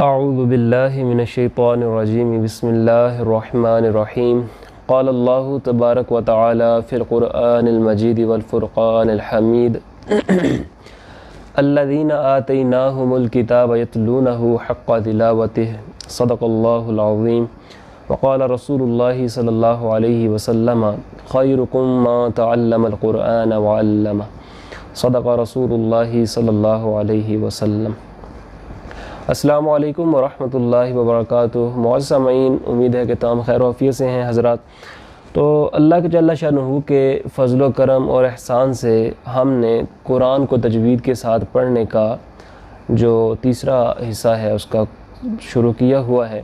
اعوذ باللہ من الشیطان الرجیم بسم اللہ الرحمن الرحیم قال اللہ تبارک و تعالی فی القرآن المجید والفرقان الحمید الذین آتیناہم الکتاب یتلونہ حق تلاوتہ صدق اللہ العظیم وقال رسول اللہ صلی اللہ علیہ وسلم خیرکم من تعلم القرآن وعلمہ صدق رسول اللہ صلی اللہ علیہ وسلم۔ السلام علیکم ورحمۃ اللہ وبرکاتہ۔ معزز سامعین، امید ہے کہ تمام خیر و عافیت سے ہیں حضرات۔ تو اللہ کے جل شانہ کے فضل و کرم اور احسان سے ہم نے قرآن کو تجوید کے ساتھ پڑھنے کا جو تیسرا حصہ ہے اس کا شروع کیا ہوا ہے،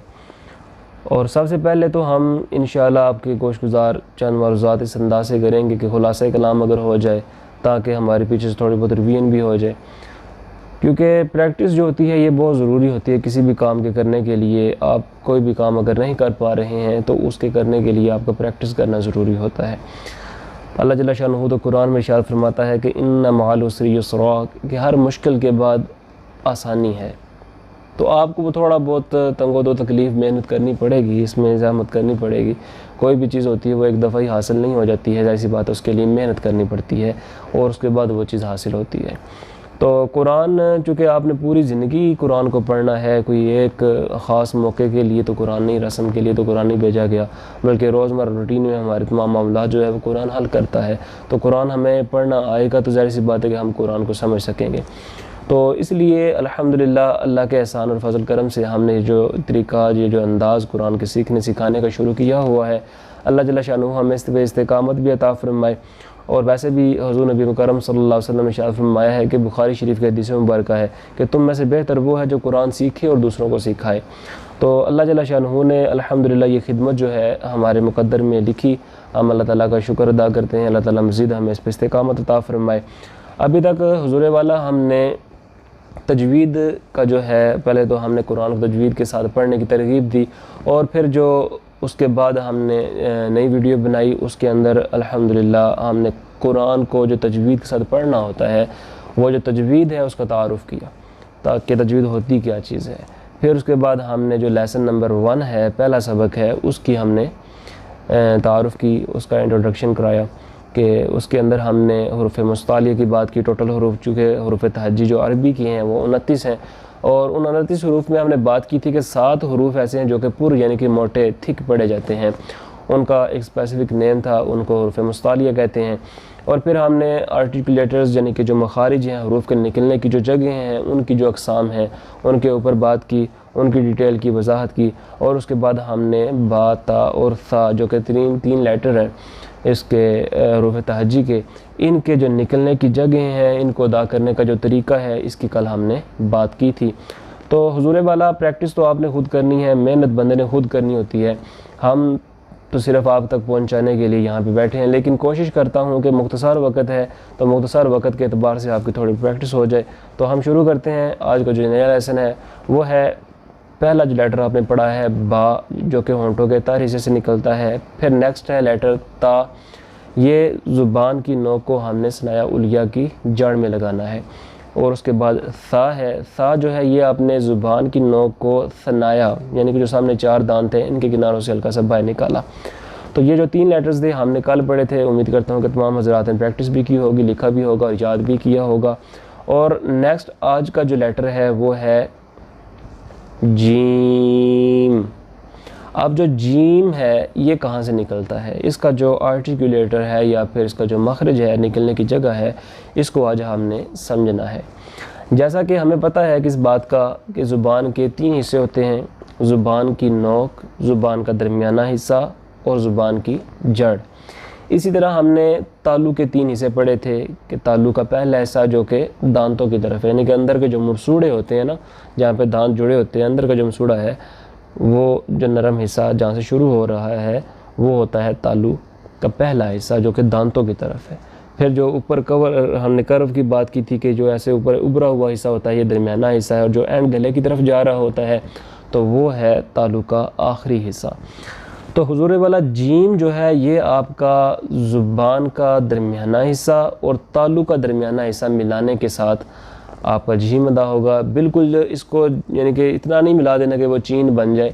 اور سب سے پہلے تو ہم انشاءاللہ آپ کے گوش گزار چند معروضات اس انداز سے کریں گے کہ خلاصہ کلام اگر ہو جائے تاکہ ہمارے پیچھے سے تھوڑی بہت ریویژن بھی ہو جائے، کیونکہ پریکٹس جو ہوتی ہے یہ بہت ضروری ہوتی ہے کسی بھی کام کے کرنے کے لیے۔ آپ کوئی بھی کام اگر نہیں کر پا رہے ہیں تو اس کے کرنے کے لیے آپ کو پریکٹس کرنا ضروری ہوتا ہے۔ اللہ جل شانہ تو قرآن میں ارشاد فرماتا ہے کہ ان مع العسر یسرا، کہ ہر مشکل کے بعد آسانی ہے۔ تو آپ کو تھوڑا بہت تنگ و دو تکلیف محنت کرنی پڑے گی، اس میں زحمت کرنی پڑے گی۔ کوئی بھی چیز ہوتی ہے وہ ایک دفعہ ہی حاصل نہیں ہو جاتی ہے، ایسی بات ہے، اس کے لیے محنت کرنی پڑتی ہے اور اس کے بعد وہ چیز حاصل ہوتی ہے۔ تو قرآن، چونکہ آپ نے پوری زندگی قرآن کو پڑھنا ہے، کوئی ایک خاص موقع کے لیے تو قرآن نہیں، رسم کے لیے تو قرآن نہیں بھیجا گیا، بلکہ روزمرہ روٹین میں ہمارے تمام معاملات جو ہے وہ قرآن حل کرتا ہے۔ تو قرآن ہمیں پڑھنا آئے گا تو ظاہر سی بات ہے کہ ہم قرآن کو سمجھ سکیں گے۔ تو اس لیے الحمدللہ اللہ کے احسان اور فضل کرم سے ہم نے جو طریقہ، یہ جو انداز قرآن کے سیکھنے سکھانے کا شروع کیا ہوا ہے، اللہ جل شانہ ہمیں اس پہ استقامت بھی عطا فرمائے۔ اور ویسے بھی حضور نبی مکرم صلی اللہ علیہ وسلم نے ارشاد فرمایا ہے کہ بخاری شریف کے حدیث مبارکہ ہے کہ تم میں سے بہتر وہ ہے جو قرآن سیکھے اور دوسروں کو سکھائے۔ تو اللہ جل شانہ نے الحمدللہ یہ خدمت جو ہے ہمارے مقدر میں لکھی، ہم اللہ تعالیٰ کا شکر ادا کرتے ہیں۔ اللہ تعالیٰ مزید ہمیں اس پہ استقامت عطا فرمائے۔ ابھی تک حضور والا ہم نے تجوید کا جو ہے، پہلے تو ہم نے قرآن کو تجوید کے ساتھ پڑھنے کی ترغیب دی، اور پھر جو اس کے بعد ہم نے نئی ویڈیو بنائی، اس کے اندر الحمدللہ ہم نے قرآن کو جو تجوید کے ساتھ پڑھنا ہوتا ہے، وہ جو تجوید ہے اس کا تعارف کیا، تاکہ تجوید ہوتی کیا چیز ہے۔ پھر اس کے بعد ہم نے جو لیسن نمبر 1 ہے، پہلا سبق ہے، اس کی ہم نے تعارف کی، اس کا انٹروڈکشن کرایا کہ اس کے اندر ہم نے حروف مستعلیہ کی بات کی۔ ٹوٹل حروف چونکہ حروف تہجی جو عربی کی ہیں وہ 29 ہیں، اور ان 29 حروف میں ہم نے بات کی تھی کہ 7 حروف ایسے ہیں جو کہ یعنی کہ موٹے تھک پڑے جاتے ہیں، ان کا ایک اسپیسیفک نیم تھا، ان کو حروف مستعلیہ کہتے ہیں۔ اور پھر ہم نے آرٹیکولیٹرز یعنی کہ جو مخارج ہیں، حروف کے نکلنے کی جو جگہیں ہیں، ان کی جو اقسام ہیں ان کے اوپر بات کی، ان کی ڈیٹیل کی وضاحت کی۔ اور اس کے بعد ہم نے با، تا اور ثا جو کہ تین لیٹر ہیں اس کے حروف تہجی کے، ان کے جو نکلنے کی جگہیں ہیں، ان کو ادا کرنے کا جو طریقہ ہے، اس کی کل ہم نے بات کی تھی۔ تو حضور والا پریکٹس تو آپ نے خود کرنی ہے، محنت بندے نے خود کرنی ہوتی ہے، ہم تو صرف آپ تک پہنچانے کے لیے یہاں پہ بیٹھے ہیں۔ لیکن کوشش کرتا ہوں کہ مختصر وقت ہے تو مختصر وقت کے اعتبار سے آپ کی تھوڑی پریکٹس ہو جائے۔ تو ہم شروع کرتے ہیں۔ آج کا جو نیا لیسن ہے وہ ہے، پہلا جو لیٹر آپ نے پڑھا ہے با، جو کہ ہونٹوں کے تار حصے سے نکلتا ہے۔ پھر نیکسٹ ہے لیٹر تا، یہ زبان کی نوک کو ہم نے ثنایا علیہ کی جڑ میں لگانا ہے۔ اور اس کے بعد ثا ہے، ثا جو ہے یہ آپ نے زبان کی نوک کو ثنایا یعنی کہ جو سامنے 4 دانت ہیں ان کے کناروں سے ہلکا سا باہر نکالا۔ تو یہ جو 3 لیٹرز تھے ہم نے کل پڑھے تھے، امید کرتا ہوں کہ تمام حضرات نے پریکٹس بھی کی ہوگی، لکھا بھی ہوگا اور یاد بھی کیا ہوگا۔ اور نیکسٹ آج کا جو لیٹر ہے وہ ہے جیم۔ اب جو جیم ہے یہ کہاں سے نکلتا ہے، اس کا جو آرٹیکولیٹر ہے یا پھر اس کا جو مخرج ہے، نکلنے کی جگہ ہے، اس کو آج ہم نے سمجھنا ہے۔ جیسا کہ ہمیں پتہ ہے کہ اس بات کا کہ زبان کے 3 حصے ہوتے ہیں، زبان کی نوک، زبان کا درمیانہ حصہ اور زبان کی جڑ۔ اسی طرح ہم نے تالو کے 3 حصے پڑھے تھے کہ تالو کا پہلا حصہ جو کہ دانتوں کی طرف ہے، یعنی کہ اندر کے جو مسوڑے ہوتے ہیں نا، جہاں پہ دانت جڑے ہوتے ہیں، اندر کا جو مسوڑا ہے، وہ جو نرم حصہ جہاں سے شروع ہو رہا ہے وہ ہوتا ہے تالو کا پہلا حصہ جو کہ دانتوں کی طرف ہے۔ پھر جو اوپر کور، ہم نے کرو کی بات کی تھی کہ جو ایسے اوپر ابھرا ہوا حصہ ہوتا ہے یہ درمیانہ حصہ ہے، اور جو اینڈ گلے کی طرف جا رہا ہوتا ہے تو وہ ہے تالو کا آخری حصہ۔ تو حضور والا جیم جو ہے یہ آپ کا زبان کا درمیانہ حصہ اور تالو کا درمیانہ حصہ ملانے کے ساتھ آپ کا جیم ادا ہوگا۔ بالکل اس کو یعنی کہ اتنا نہیں ملا دینا کہ وہ چین بن جائے،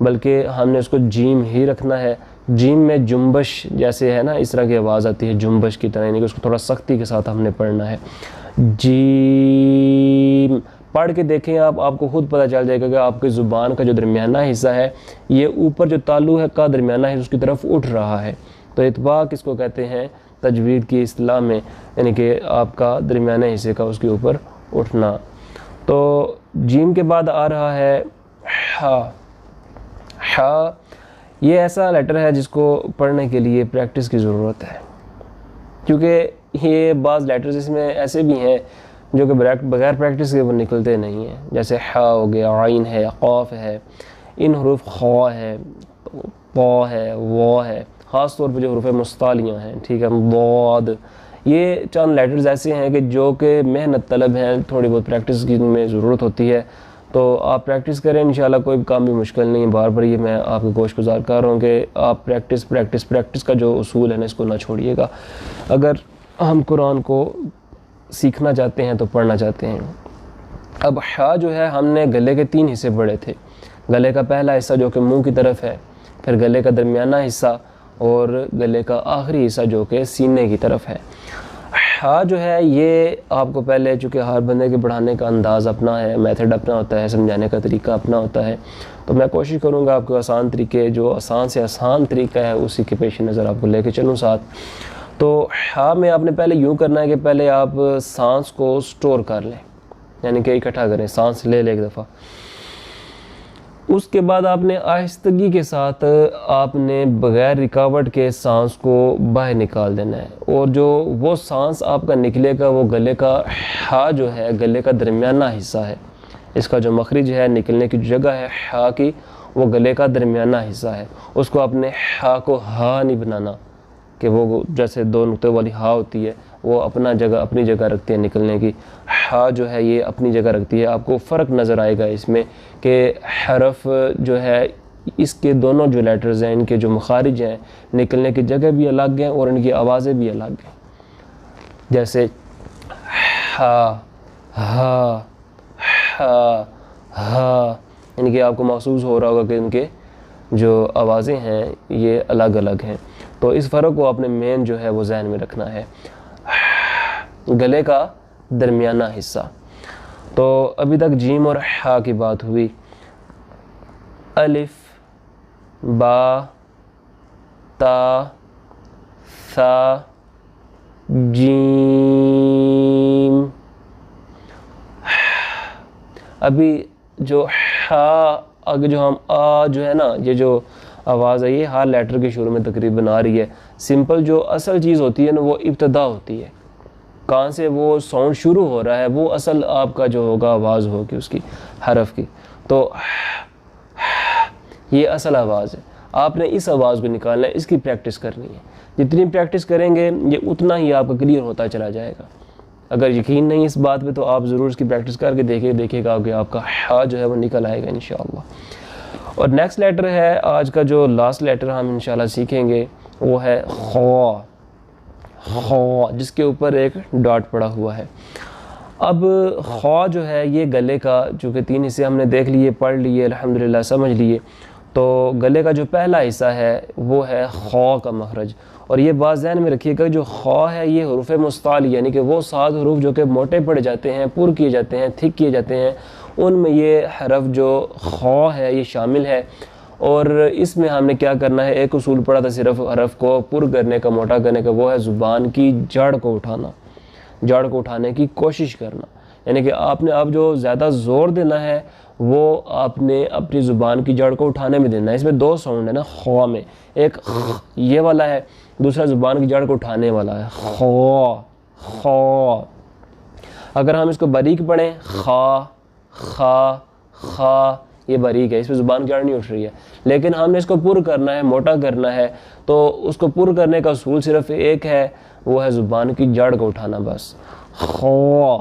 بلکہ ہم نے اس کو جیم ہی رکھنا ہے۔ جیم میں جنبش جیسے ہے نا، اس طرح کی آواز آتی ہے جنبش کی طرح، یعنی کہ اس کو تھوڑا سختی کے ساتھ ہم نے پڑھنا ہے۔ جیم پڑھ کے دیکھیں آپ کو خود پتہ چل جائے گا کہ آپ کی زبان کا جو درمیانہ حصہ ہے یہ اوپر جو تالو ہے کا درمیانہ ہے اس کی طرف اٹھ رہا ہے۔ تو اطباق اس کو کہتے ہیں تجوید کی اصطلاح میں، یعنی کہ آپ کا درمیانہ حصے کا اس کے اوپر اٹھنا۔ تو جیم کے بعد آ رہا ہے ہا۔ ہا یہ ایسا لیٹر ہے جس کو پڑھنے کے لیے پریکٹس کی ضرورت ہے، کیونکہ یہ بعض لیٹرز اس میں ایسے بھی ہیں جو کہ بغیر پریکٹس کے وہ نکلتے نہیں ہیں، جیسے ہا ہو گیا، عین ہے، قاف ہے، ان حروف خوا ہے، طا ہے، وا ہے، خاص طور پہ جو حروف مستعلیہ ہیں، ٹھیک ہے، ضاد، یہ چند لیٹرز ایسے ہیں کہ جو کہ محنت طلب ہیں، تھوڑی بہت پریکٹس کی میں ضرورت ہوتی ہے۔ تو آپ پریکٹس کریں، انشاءاللہ کوئی کام بھی مشکل نہیں ہے۔ بار بار یہ میں آپ کو گوش گزار کر رہا ہوں کہ آپ پریکٹس کا جو اصول ہے نا اس کو نہ چھوڑیے گا، اگر ہم قرآن کو سیکھنا چاہتے ہیں تو پڑھنا چاہتے ہیں۔ اب ہا جو ہے ہم نے گلے کے 3 حصے پڑھے تھے، گلے کا پہلا حصہ جو کہ منہ کی طرف ہے، پھر گلے کا درمیانہ حصہ اور گلے کا آخری حصہ جو کہ سینے کی طرف ہے۔ ہا جو ہے یہ آپ کو پہلے، چونکہ ہر بندے کے پڑھانے کا انداز اپنا ہے، میتھڈ اپنا ہوتا ہے، سمجھانے کا طریقہ اپنا ہوتا ہے، تو میں کوشش کروں گا آپ کو آسان طریقے، جو آسان سے آسان طریقہ ہے اسی کے پیش نظر آپ کو لے کے چلوں ساتھ۔ تو ہا میں آپ نے پہلے یوں کرنا ہے کہ پہلے آپ سانس کو سٹور کر لیں، یعنی کہ اکٹھا کریں، سانس لے ایک دفعہ، اس کے بعد آپ نے آہستگی کے ساتھ آپ نے بغیر رکاوٹ کے سانس کو باہر نکال دینا ہے، اور جو وہ سانس آپ کا نکلے گا وہ گلے کا ہا جو ہے گلے کا درمیانہ حصہ ہے، اس کا جو مخرج ہے، نکلنے کی جگہ ہے ہا کی، وہ گلے کا درمیانہ حصہ ہے۔ اس کو آپ نے ہا کو ہا نہیں بنانا کہ وہ جیسے 2 نقطے والی ہا ہوتی ہے وہ اپنی جگہ رکھتی ہے نکلنے کی، ہا جو ہے یہ اپنی جگہ رکھتی ہے۔ آپ کو فرق نظر آئے گا اس میں کہ حرف جو ہے اس کے دونوں جو لیٹرز ہیں ان کے جو مخارج ہیں نکلنے کی جگہ بھی الگ ہیں اور ان کی آوازیں بھی الگ ہیں، جیسے ہا ہا ہا ہا، یعنی کہ آپ کو محسوس ہو رہا ہوگا کہ ان کے جو آوازیں ہیں یہ الگ الگ ہیں۔ تو اس فرق کو آپ نے مین جو ہے وہ ذہن میں رکھنا ہے۔ گلے کا درمیانہ حصہ، تو ابھی تک جیم اور ہا کی بات ہوئی۔ الف، با، تا، ثا، جیم۔ ابھی جو ہا، آگے جو ہم آ جو ہے نا، یہ جو آواز ہے یہ ہر لیٹر کے شروع میں تقریباً آ رہی ہے۔ سمپل جو اصل چیز ہوتی ہے نا وہ ابتدا ہوتی ہے، کہاں سے وہ ساؤنڈ شروع ہو رہا ہے وہ اصل آپ کا جو ہوگا آواز ہوگی اس کی، حرف کی۔ تو یہ اصل آواز ہے، آپ نے اس آواز کو نکالنا ہے، اس کی پریکٹس کرنی ہے۔ جتنی پریکٹس کریں گے یہ اتنا ہی آپ کا کلیئر ہوتا چلا جائے گا۔ اگر یقین نہیں اس بات پہ تو آپ ضرور اس کی پریکٹس کر کے دیکھیے گا کہ آپ کا ہا جو ہے وہ نکل آئے گا انشاءاللہ۔ اور نیکسٹ لیٹر ہے آج کا جو لاسٹ لیٹر ہم انشاءاللہ سیکھیں گے وہ ہے خوا، خوا، جس کے اوپر ایک ڈاٹ پڑا ہوا ہے۔ اب خوا جو ہے یہ گلے کا، چونکہ 3 حصے ہم نے دیکھ لیے، پڑھ لیے، الحمدللہ سمجھ لیے، تو گلے کا جو پہلا حصہ ہے وہ ہے خوا کا مخرج۔ اور یہ بات ذہن میں رکھیے گا جو خوا ہے یہ حروف مستعلی، یعنی کہ وہ 7 حروف جو کہ موٹے پڑے جاتے ہیں، پر کیے جاتے ہیں، تھک کیے جاتے ہیں، ان میں یہ حرف جو خوا ہے یہ شامل ہے۔ اور اس میں ہم نے کیا کرنا ہے، ایک اصول پڑھا تھا صرف حرف کو پر کرنے کا، موٹا کرنے کا، وہ ہے زبان کی جڑ کو اٹھانا، جڑ کو اٹھانے کی کوشش کرنا، یعنی کہ آپ نے اب جو زیادہ زور دینا ہے وہ آپ نے اپنی زبان کی جڑ کو اٹھانے میں دینا ہے۔ اس میں 2 ساؤنڈ ہے نا خوا میں، ایک یہ والا ہے، دوسرا زبان کی جڑ کو اٹھانے والا ہے، خوا خوا۔ اگر ہم اس کو باریک پڑھیں، خا خا خا، یہ باریک ہے، اس پہ زبان کی جڑ نہیں اٹھ رہی ہے، لیکن ہم نے اس کو پر کرنا ہے، موٹا کرنا ہے، تو اس کو پر کرنے کا اصول صرف ایک ہے، وہ ہے زبان کی جڑ کو اٹھانا بس۔ خوا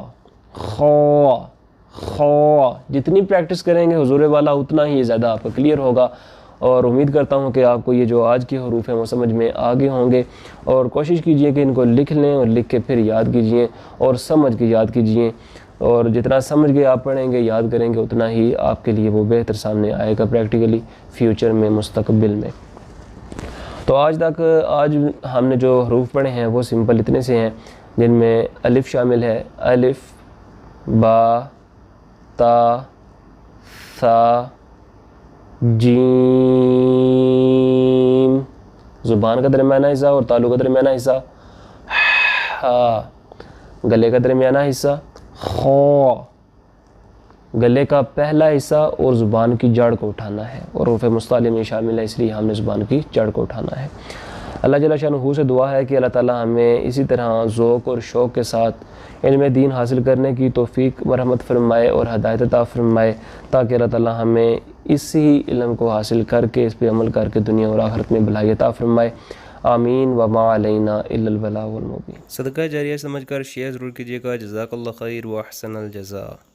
خوا خوا، جتنی پریکٹس کریں گے حضور والا اتنا ہی زیادہ آپ کا کلیئر ہوگا۔ اور امید کرتا ہوں کہ آپ کو یہ جو آج کے حروف ہیں وہ سمجھ میں آگے ہوں گے، اور کوشش کیجئے کہ ان کو لکھ لیں اور لکھ کے پھر یاد کیجئے اور سمجھ کے یاد کیجئے۔ اور جتنا سمجھ کے آپ پڑھیں گے یاد کریں گے اتنا ہی آپ کے لیے وہ بہتر سامنے آئے گا پریکٹیکلی فیوچر میں مستقبل میں۔ تو آج ہم نے جو حروف پڑھے ہیں وہ سمپل اتنے سے ہیں جن میں الف شامل ہے، الف، با، تا، ثا، جیم، زبان کا درمیانہ حصہ اور تالو کا درمیانہ حصہ، ہا، گلے کا درمیانہ حصہ، خو، گلے کا پہلا حصہ اور زبان کی جڑ کو اٹھانا ہے، اور حروف مستعلیہ میں شامل ہے اس لیے ہم نے زبان کی جڑ کو اٹھانا ہے۔ اللہ جل شانہ سے دعا ہے کہ اللہ تعالی ہمیں اسی طرح ذوق اور شوق کے ساتھ علم دین حاصل کرنے کی توفیق مرحمت فرمائے اور ہدایت عطا فرمائے، تاکہ اللہ تعالی ہمیں اسی علم کو حاصل کر کے اس پہ عمل کر کے دنیا اور آخرت میں بھلائی عطا فرمائے۔ آمین وما علینا الا البلاغ المبین۔ صدقہ جاریہ سمجھ کر شیئر ضرور کیجیے گا۔ جزاک اللہ خیر و احسن الجزاء۔